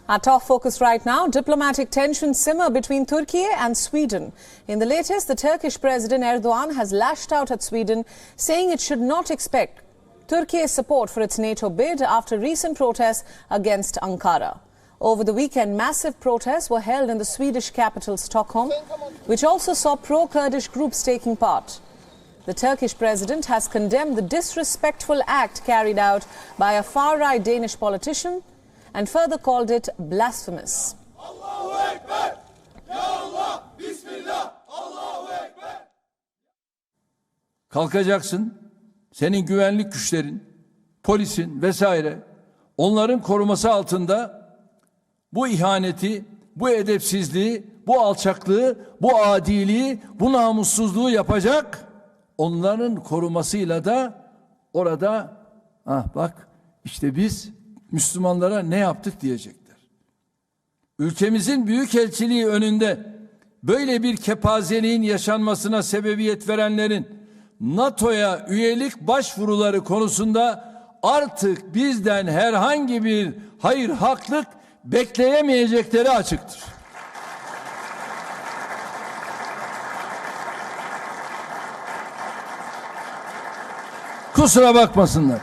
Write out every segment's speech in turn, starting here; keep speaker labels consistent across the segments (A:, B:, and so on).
A: Our top focus right now, diplomatic tensions simmer between Turkiye and Sweden. In the latest, the Turkish President Erdogan has lashed out at Sweden, saying it should not expect Turkiye's support for its NATO bid after recent protests against Ankara. Over the weekend, massive protests were held in the Swedish capital, Stockholm, which also saw pro-Kurdish groups taking part. The Turkish president has condemned the disrespectful act carried out by a far-right Danish politician and further called it blasphemous. Allahu Ekber! Ya Allah! Bismillah! Allahu Ekber!
B: Kalkacaksın, senin güvenlik güçlerin, polisin vesaire, onların koruması altında bu ihaneti, bu edepsizliği, bu alçaklığı, bu adiliği, bu namussuzluğu yapacak. Onların korumasıyla da orada bak işte biz Müslümanlara ne yaptık diyecekler. Ülkemizin büyükelçiliği önünde böyle bir kepazeliğin yaşanmasına sebebiyet verenlerin NATO'ya üyelik başvuruları konusunda artık bizden herhangi bir hayır haklık bekleyemeyecekleri açıktır. Kusura bakmasınlar.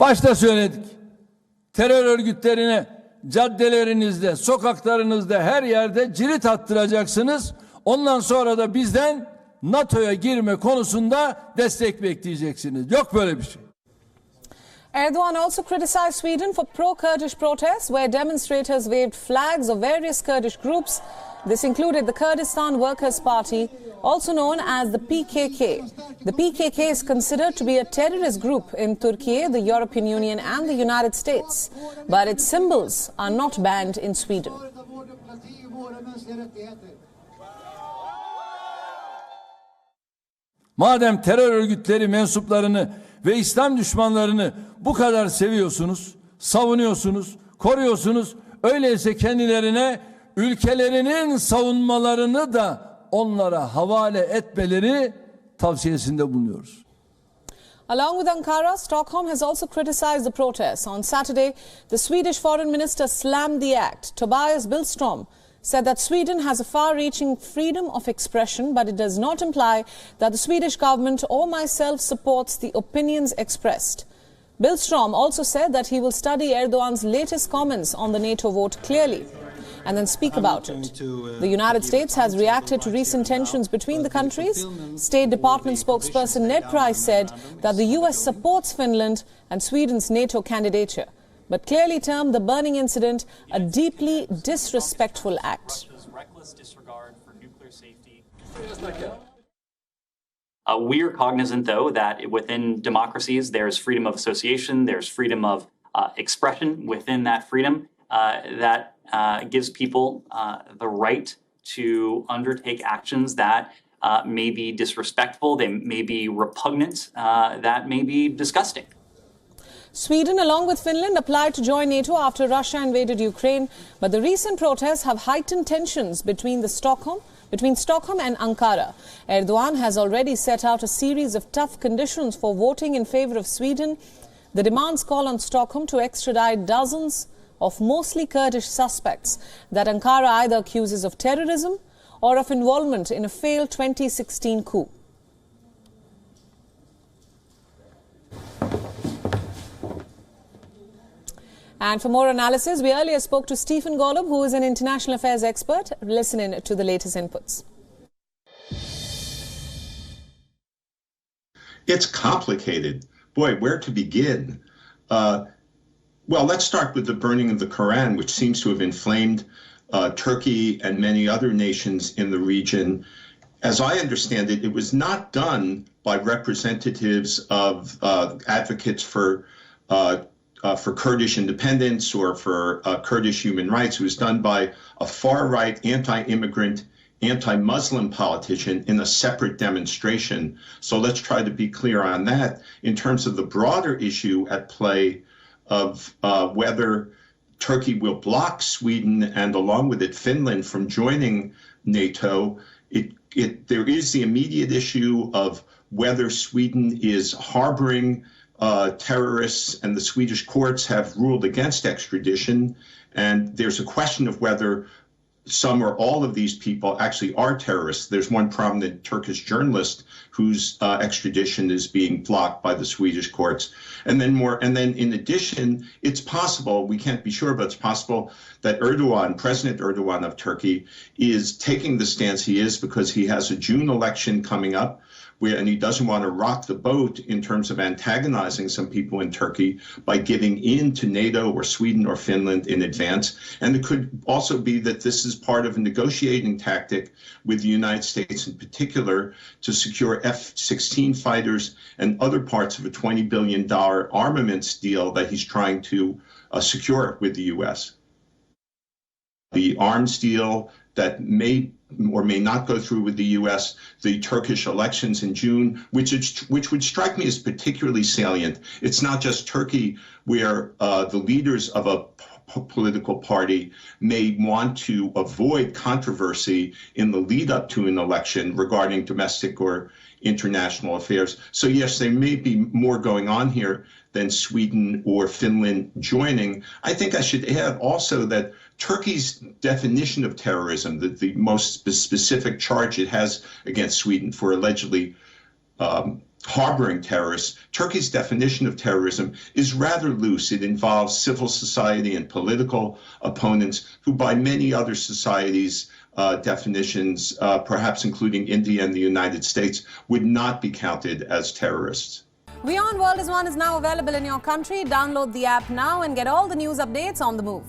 B: Başta söyledik. Terör örgütlerine caddelerinizde, sokaklarınızda, her yerde cirit attıracaksınız. Ondan sonra da bizden NATO'ya girme konusunda destek bekleyeceksiniz. Yok böyle bir şey.
A: Erdogan also criticized Sweden for pro-Kurdish protests where demonstrators waved flags of various Kurdish groups. This included the Kurdistan Workers' Party, also known as the PKK. The PKK is considered to be a terrorist group in Turkey, the European Union and the United States, but its symbols are not banned in Sweden.
B: Madem terör örgütleri mensuplarını ve İslam düşmanlarını bu kadar seviyorsunuz, savunuyorsunuz, koruyorsunuz, öyleyse kendilerine ülkelerinin savunmalarını da onlara havale etmeleri tavsiyesinde bulunuyoruz.
A: Along with Ankara, Stockholm has also criticized the protests. On Saturday, the Swedish foreign minister slammed the act. Tobias Billström said that Sweden has a far-reaching freedom of expression, but it does not imply that the Swedish government or myself supports the opinions expressed. Billström also said that he will study Erdogan's latest comments on the NATO vote clearly and then speak about it. The United States has reacted to recent tensions between the countries. State Department spokesperson Ned Price said that the US supports Finland and Sweden's NATO candidature, but clearly termed the burning incident a deeply disrespectful act.
C: We are cognizant, though, that within democracies there's freedom of association, there's freedom of expression within that freedom that gives people the right to undertake actions that may be disrespectful, they may be repugnant, that may be disgusting.
A: Sweden, along with Finland, applied to join NATO after Russia invaded Ukraine, but the recent protests have heightened tensions between Stockholm and Ankara. Erdogan has already set out a series of tough conditions for voting in favor of Sweden. The demands call on Stockholm to extradite dozens of mostly Kurdish suspects that Ankara either accuses of terrorism or of involvement in a failed 2016 coup. And for more analysis, we earlier spoke to Stephen Golub, who is an international affairs expert. Listen in to the latest inputs.
D: It's complicated. Boy, where to begin? Well, let's start with the burning of the Quran, which seems to have inflamed Turkey and many other nations in the region. As I understand it, it was not done by representatives of advocates for Kurdish independence or for Kurdish human rights. It was done by a far-right, anti-immigrant, anti-Muslim politician in a separate demonstration. So let's try to be clear on that. In terms of the broader issue at play of whether Turkey will block Sweden and along with it Finland from joining NATO, there is the immediate issue of whether Sweden is harboring terrorists, and the Swedish courts have ruled against extradition. And there's a question of whether some or all of these people actually are terrorists. There's one prominent Turkish journalist whose extradition is being blocked by the Swedish courts. And then in addition, it's possible, we can't be sure, but it's possible that Erdogan, President Erdogan of Turkey, is taking the stance he is because he has a June election coming up, and he doesn't want to rock the boat in terms of antagonizing some people in Turkey by giving in to NATO or Sweden or Finland in advance. And it could also be that this is part of a negotiating tactic with the United States in particular to secure F-16 fighters and other parts of a $20 billion armaments deal that he's trying to secure with the U.S. The arms deal that may or may not go through with the U.S., the Turkish elections in June, which would strike me as particularly salient. It's not just Turkey where the leaders of a political party may want to avoid controversy in the lead up to an election regarding domestic or international affairs. So yes, there may be more going on here than Sweden or Finland joining. I think I should add also that Turkey's definition of terrorism, the most specific charge it has against Sweden for allegedly harboring terrorists, Turkey's definition of terrorism is rather loose. It involves civil society and political opponents who, by many other societies' definitions, perhaps including India and the United States, would not be counted as terrorists.
A: WION World is now available in your country. Download the app now and get all the news updates on the move.